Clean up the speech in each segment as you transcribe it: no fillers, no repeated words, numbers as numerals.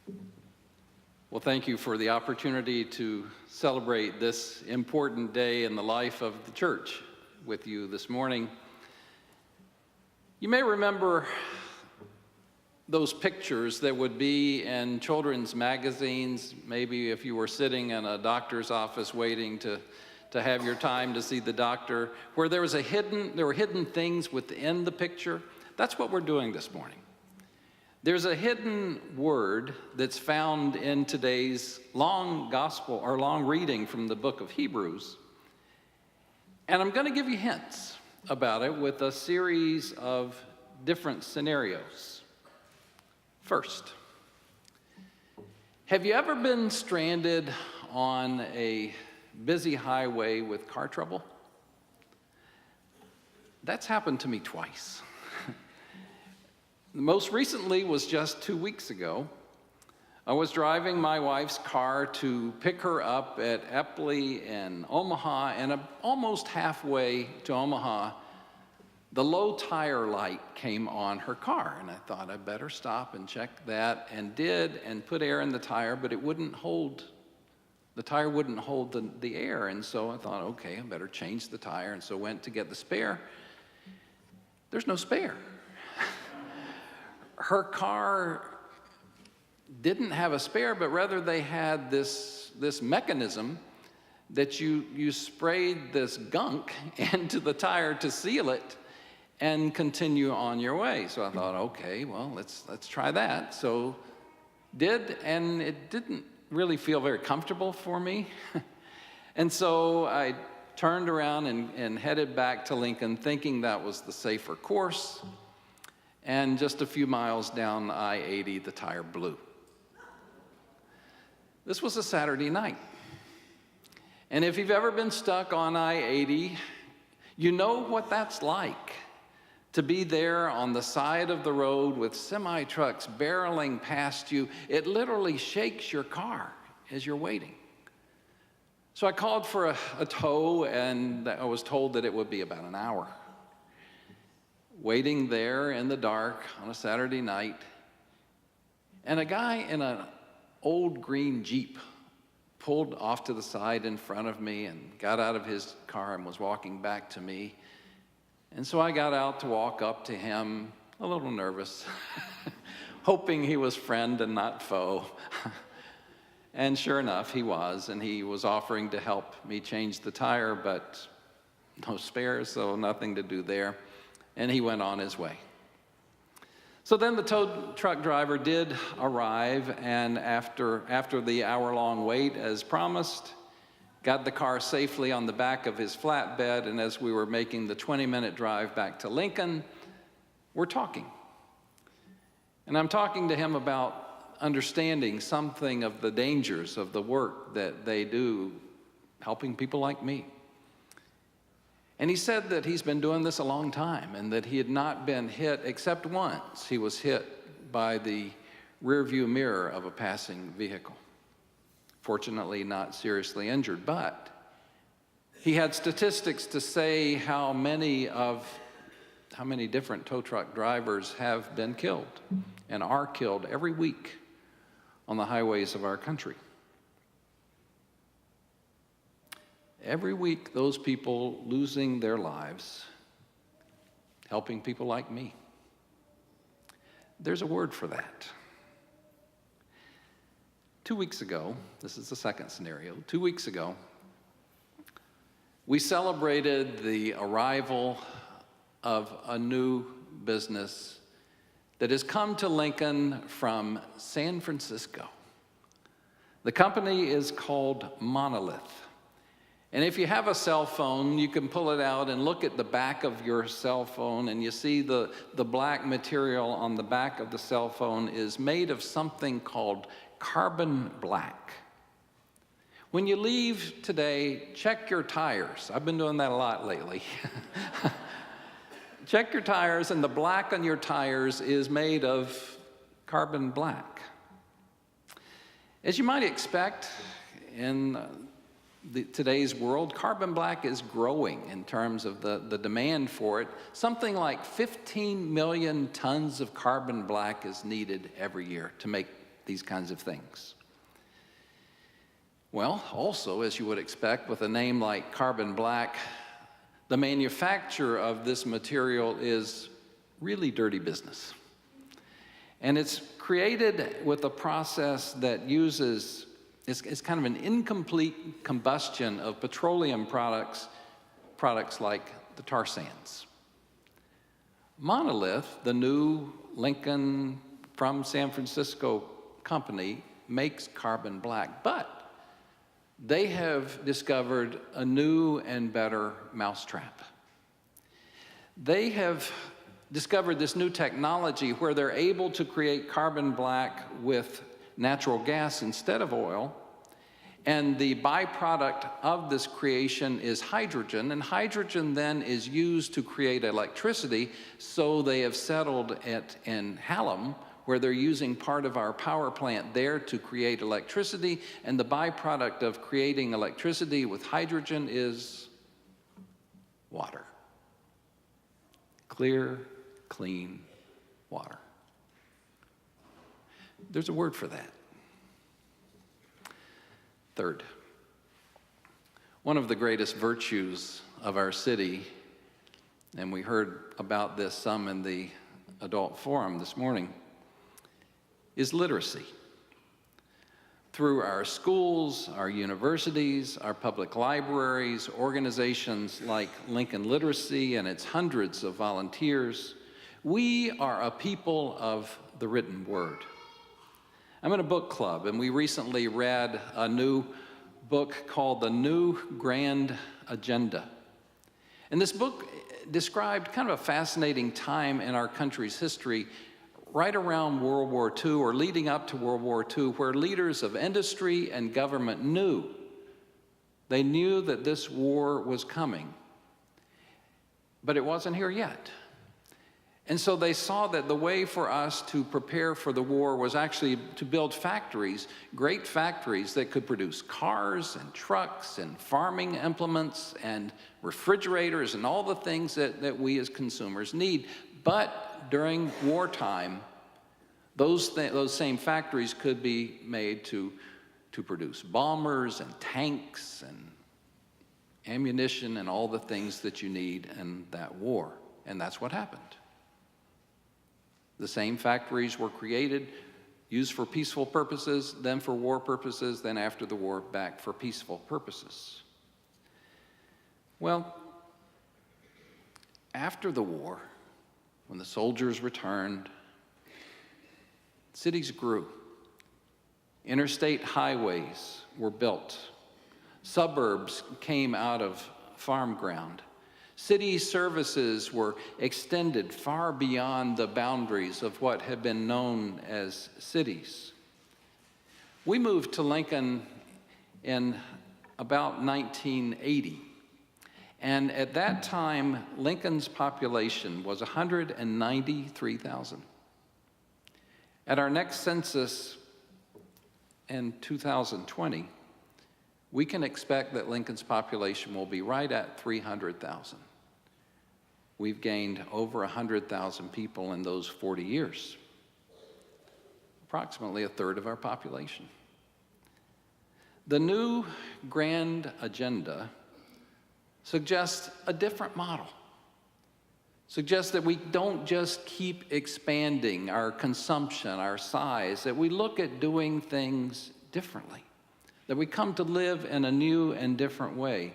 Well, thank you for the opportunity to celebrate this important day in the life of the church with you this morning. You may remember those pictures that would be in children's magazines, maybe if you were sitting in a doctor's office waiting to have your time to see the doctor, where there were hidden things within the picture. That's what we're doing this morning. There's a hidden word that's found in today's long gospel or long reading from the book of Hebrews. And I'm going to give you hints about it with a series of different scenarios. First, have you ever been stranded on a busy highway with car trouble? That's happened to me twice. Most recently was just 2 weeks ago. I was driving my wife's car to pick her up at Epley in Omaha, and almost halfway to Omaha, the low tire light came on her car, and I thought I'd better stop and check that, and did, and put air in the tire, but it wouldn't hold, the tire wouldn't hold the air, and so I thought, okay, I better change the tire, and so went to get the spare. There's no spare. Her car didn't have a spare, but rather they had this mechanism that you sprayed this gunk into the tire to seal it and continue on your way. So I thought, okay, well, let's try that. So did, and it didn't really feel very comfortable for me. And so I turned around and headed back to Lincoln, thinking that was the safer course. And just a few miles down I-80, the tire blew. This was a Saturday night. And if you've ever been stuck on I-80, you know what that's like, to be there on the side of the road with semi-trucks barreling past you. It literally shakes your car as you're waiting. So I called for a tow, and I was told that it would be about an hour. Waiting there in the dark on a Saturday night, and a guy in an old green Jeep pulled off to the side in front of me and got out of his car and was walking back to me. And so I got out to walk up to him, a little nervous, hoping he was friend and not foe. And sure enough, he was, and he was offering to help me change the tire, but no spares, so nothing to do there. And he went on his way. So then the tow truck driver did arrive, and after the hour-long wait, as promised, got the car safely on the back of his flatbed, and as we were making the 20-minute drive back to Lincoln, we're talking. And I'm talking to him about understanding something of the dangers of the work that they do, helping people like me. And he said that he's been doing this a long time and that he had not been hit except once. He was hit by the rearview mirror of a passing vehicle. Fortunately, not seriously injured, but he had statistics to say how many different tow truck drivers have been killed and are killed every week on the highways of our country. Every week, those people losing their lives, helping people like me. There's a word for that. 2 weeks ago, this is the second scenario, 2 weeks ago, we celebrated the arrival of a new business that has come to Lincoln from San Francisco. The company is called Monolith. And if you have a cell phone, you can pull it out and look at the back of your cell phone, and you see the black material on the back of the cell phone is made of something called carbon black. When you leave today, check your tires. I've been doing that a lot lately. Check your tires, and the black on your tires is made of carbon black. As you might expect, in today's world, carbon black is growing in terms of the demand for it. Something like 15 million tons of carbon black is needed every year to make these kinds of things. Well, also, as you would expect, with a name like carbon black, the manufacture of this material is really dirty business. And it's created with a process that uses, it's kind of an incomplete combustion of petroleum products like the tar sands. Monolith, the new Lincoln from San Francisco company, makes carbon black, but they have discovered a new and better mousetrap. They have discovered this new technology where they're able to create carbon black with natural gas instead of oil, and the byproduct of this creation is hydrogen, and hydrogen then is used to create electricity. So they have settled in Hallam, where they're using part of our power plant there to create electricity, and the byproduct of creating electricity with hydrogen is water. Clear, clean water. There's a word for that. Third, one of the greatest virtues of our city, and we heard about this some in the adult forum this morning, is literacy. Through our schools, our universities, our public libraries, organizations like Lincoln Literacy and its hundreds of volunteers, we are a people of the written word. I'm in a book club, and we recently read a new book called The New Grand Agenda. And this book described kind of a fascinating time in our country's history right around World War II, or leading up to World War II, where leaders of industry and government knew. They knew that this war was coming, but it wasn't here yet. And so they saw that the way for us to prepare for the war was actually to build factories, great factories that could produce cars and trucks and farming implements and refrigerators and all the things that we as consumers need. But during wartime, those same factories could be made to produce bombers and tanks and ammunition and all the things that you need in that war. And that's what happened. The same factories were created, used for peaceful purposes, then for war purposes, then after the war back for peaceful purposes. Well, after the war, when the soldiers returned, cities grew. Interstate highways were built. Suburbs came out of farm ground. City services were extended far beyond the boundaries of what had been known as cities. We moved to Lincoln in about 1980. And at that time, Lincoln's population was 193,000. At our next census in 2020, we can expect that Lincoln's population will be right at 300,000. We've gained over 100,000 people in those 40 years, approximately a third of our population. The new Grand Agenda suggests a different model, suggests that we don't just keep expanding our consumption, our size, that we look at doing things differently, that we come to live in a new and different way,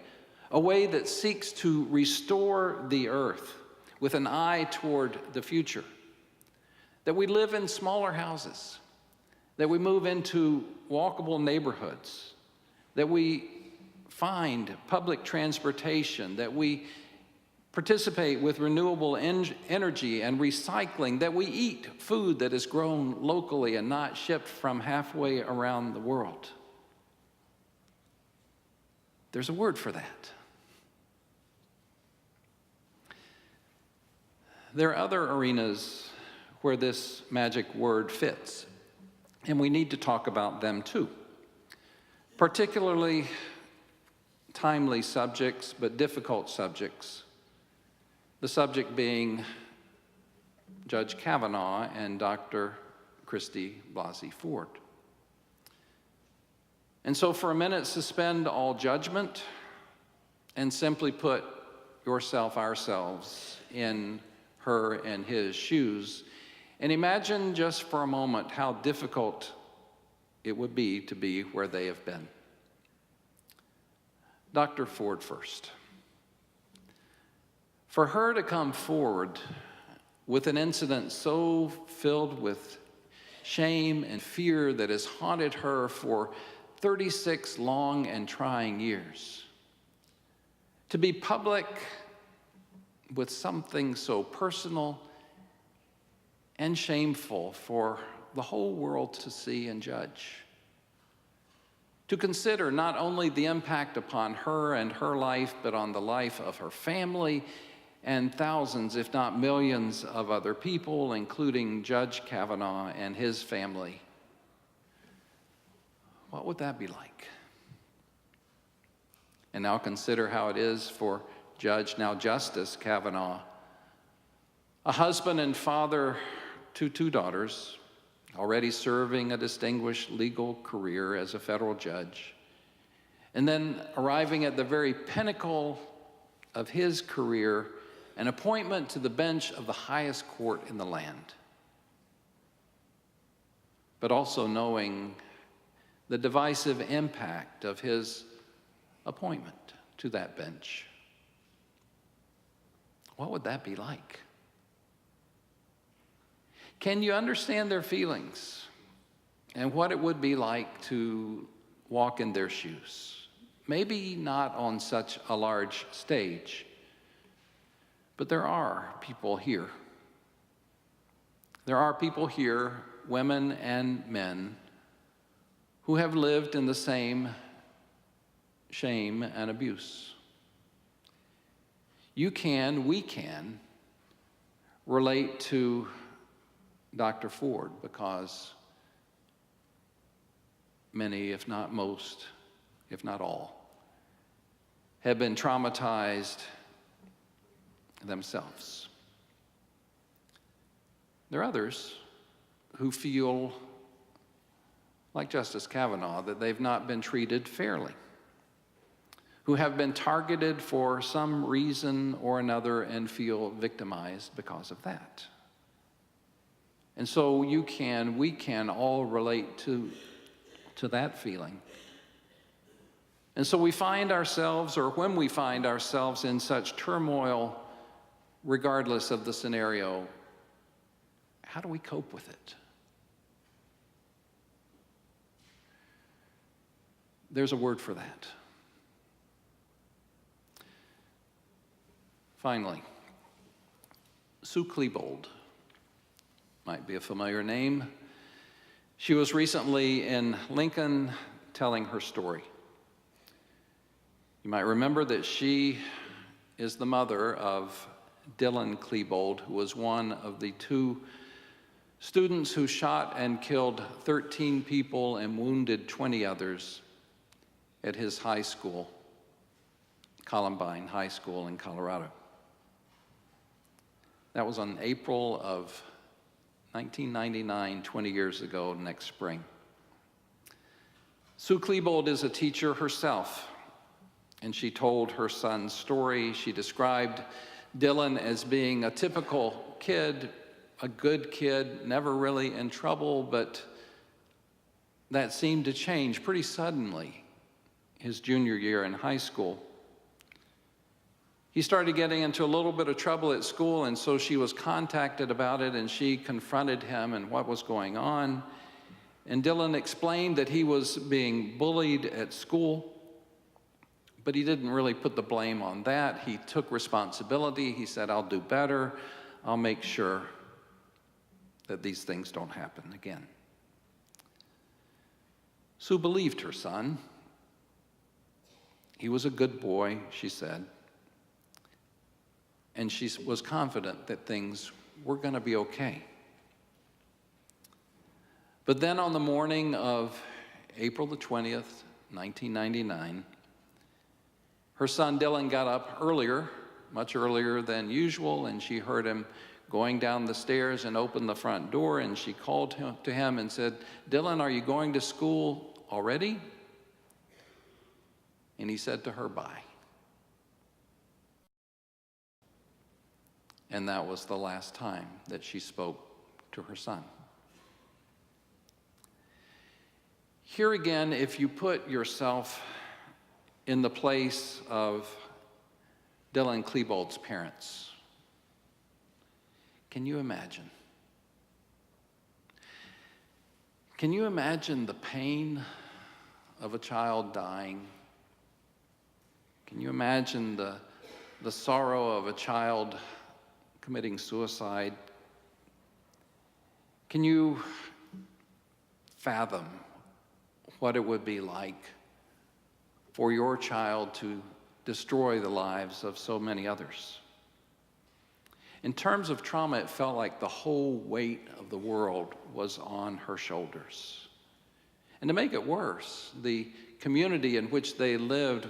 a way that seeks to restore the earth with an eye toward the future, that we live in smaller houses, that we move into walkable neighborhoods, that we find public transportation, that we participate with renewable energy and recycling, that we eat food that is grown locally and not shipped from halfway around the world. There's a word for that. There are other arenas where this magic word fits, and we need to talk about them too. Particularly timely subjects, but difficult subjects. The subject being Judge Kavanaugh and Dr. Christy Blasey Ford. And so for a minute, suspend all judgment and simply put yourself, ourselves, in her and his shoes. And imagine just for a moment how difficult it would be to be where they have been. Dr. Ford first. For her to come forward with an incident so filled with shame and fear that has haunted her for 36 long and trying years, to be public with something so personal and shameful for the whole world to see and judge, to consider not only the impact upon her and her life, but on the life of her family and thousands, if not millions, of other people, including Judge Kavanaugh and his family. What would that be like? And now consider how it is for now Justice Kavanaugh, a husband and father to 2 daughters, already serving a distinguished legal career as a federal judge, and then arriving at the very pinnacle of his career, an appointment to the bench of the highest court in the land, but also knowing the divisive impact of his appointment to that bench. What would that be like? Can you understand their feelings and what it would be like to walk in their shoes? Maybe not on such a large stage, but there are people here. There are people here, women and men, who have lived in the same shame and abuse. We can relate to Dr. Ford because many, if not most, if not all, have been traumatized themselves. There are others who feel like Justice Kavanaugh that they've not been treated fairly, who have been targeted for some reason or another and feel victimized because of that. And so we can all relate to that feeling. And so we find ourselves, or when we find ourselves in such turmoil, regardless of the scenario, how do we cope with it? There's a word for that. Finally, Sue Klebold might be a familiar name. She was recently in Lincoln telling her story. You might remember that she is the mother of Dylan Klebold, who was one of the 2 students who shot and killed 13 people and wounded 20 others at his high school, Columbine High School in Colorado. That was on April of 1999, 20 years ago next spring. Sue Klebold is a teacher herself, and she told her son's story. She described Dylan as being a typical kid, a good kid, never really in trouble, but that seemed to change pretty suddenly his junior year in high school. He started getting into a little bit of trouble at school, and so she was contacted about it, and she confronted him and what was going on. And Dylan explained that he was being bullied at school, but he didn't really put the blame on that. He took responsibility. He said, "I'll do better. I'll make sure that these things don't happen again." Sue believed her son. He was a good boy, she said. And she was confident that things were going to be okay. But then on the morning of April the 20th, 1999, her son Dylan got up earlier, much earlier than usual, and she heard him going down the stairs and opened the front door, and she called to him and said, "Dylan, are you going to school already?" And he said to her, "Bye." And that was the last time that she spoke to her son. Here again, if you put yourself in the place of Dylan Klebold's parents, can you imagine? Can you imagine the pain of a child dying? Can you imagine the sorrow of a child committing suicide? Can you fathom what it would be like for your child to destroy the lives of so many others? In terms of trauma, it felt like the whole weight of the world was on her shoulders. And to make it worse, the community in which they lived,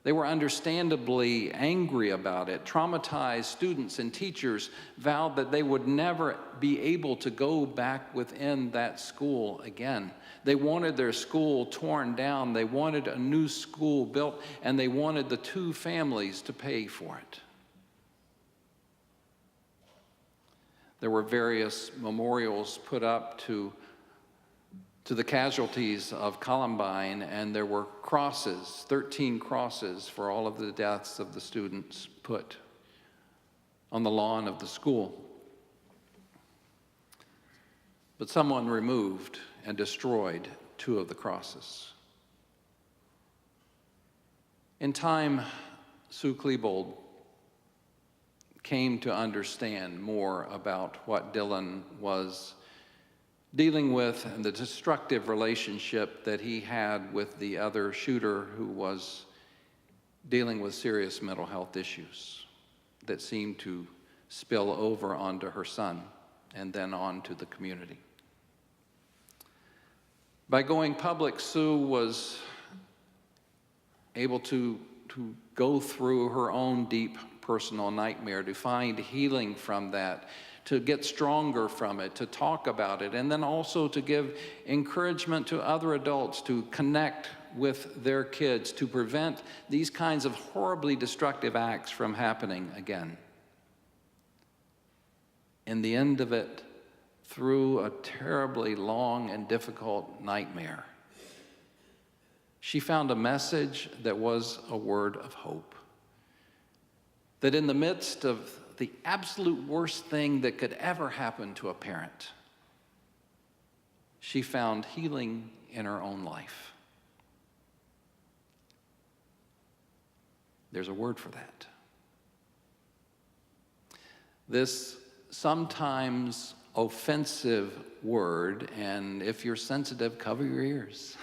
they were understandably angry about it. Traumatized students and teachers vowed that they would never be able to go back within that school again. They wanted their school torn down. They wanted a new school built, and they wanted the two families to pay for it. There were various memorials put up to the casualties of Columbine, and there were crosses, 13 crosses for all of the deaths of the students put on the lawn of the school. But someone removed and destroyed 2 of the crosses. In time, Sue Klebold came to understand more about what Dylan was dealing with and the destructive relationship that he had with the other shooter who was dealing with serious mental health issues that seemed to spill over onto her son and then on to the community. By going public, Sue was able to go through her own deep personal nightmare, to find healing from that, to get stronger from it, to talk about it, and then also to give encouragement to other adults to connect with their kids, to prevent these kinds of horribly destructive acts from happening again. In the end of it, through a terribly long and difficult nightmare, she found a message that was a word of hope. That in the midst of the absolute worst thing that could ever happen to a parent, she found healing in her own life. There's a word for that. This sometimes offensive word, and if you're sensitive, cover your ears,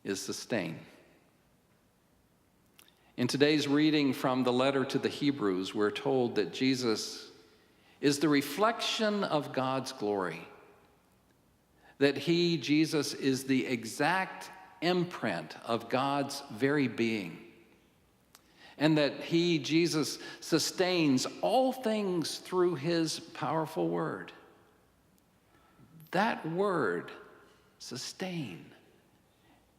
is sustain. In today's reading from the letter to the Hebrews, we're told that Jesus is the reflection of God's glory, that he, Jesus, is the exact imprint of God's very being, and that he, Jesus, sustains all things through his powerful word. That word, sustain.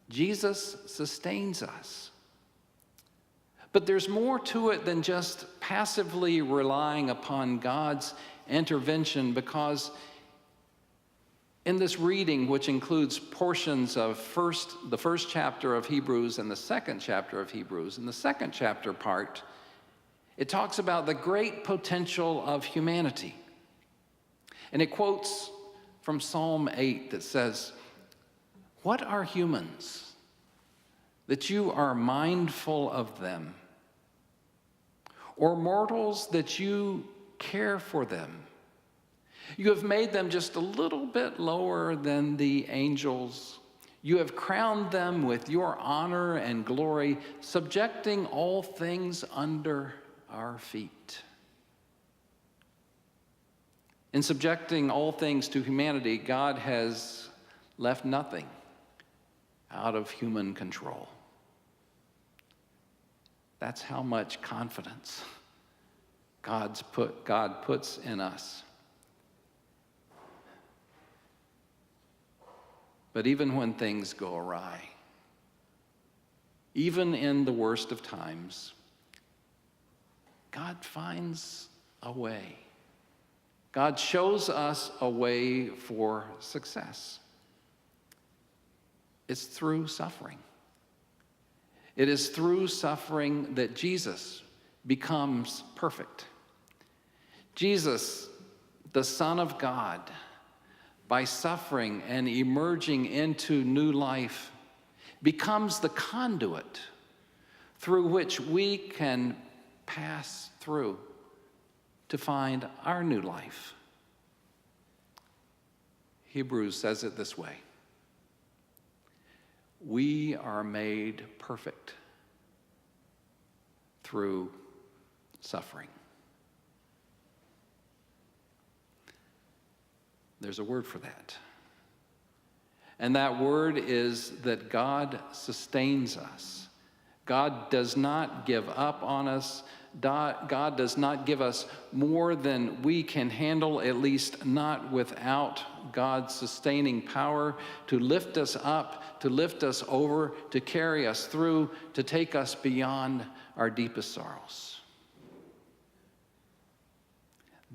Jesus sustains us. But there's more to it than just passively relying upon God's intervention, because in this reading, which includes portions of the first chapter of Hebrews and the second chapter of Hebrews, in the second chapter part, it talks about the great potential of humanity. And it quotes from Psalm 8 that says, "What are humans that you are mindful of them, or mortals that you care for them? You have made them just a little bit lower than the angels. You have crowned them with your honor and glory, subjecting all things under our feet." In subjecting all things to humanity, God has left nothing out of human control. That's how much confidence God puts in us. But even when things go awry, even in the worst of times, God finds a way. God shows us a way for success. It's through suffering. It is through suffering that Jesus becomes perfect. Jesus, the Son of God, by suffering and emerging into new life, becomes the conduit through which we can pass through to find our new life. Hebrews says it this way: we are made perfect through suffering. There's a word for that. And that word is that God sustains us. God does not give up on us. God does not give us more than we can handle, at least not without God's sustaining power to lift us up, to lift us over, to carry us through, to take us beyond our deepest sorrows.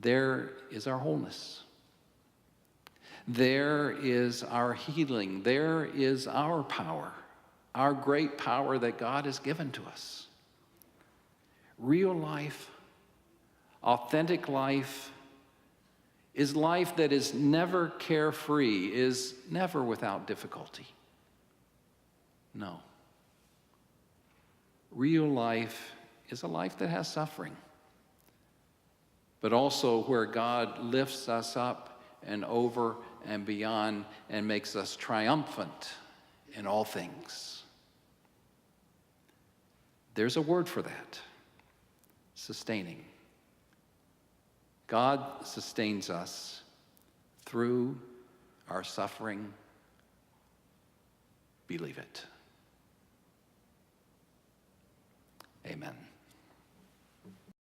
There is our wholeness. There is our healing. There is our power, our great power that God has given to us. Real life, authentic life, is life that is never carefree, is never without difficulty. No. Real life is a life that has suffering, but also where God lifts us up and over and beyond and makes us triumphant in all things. There's a word for that: sustaining. God sustains us through our suffering. Believe it. Amen.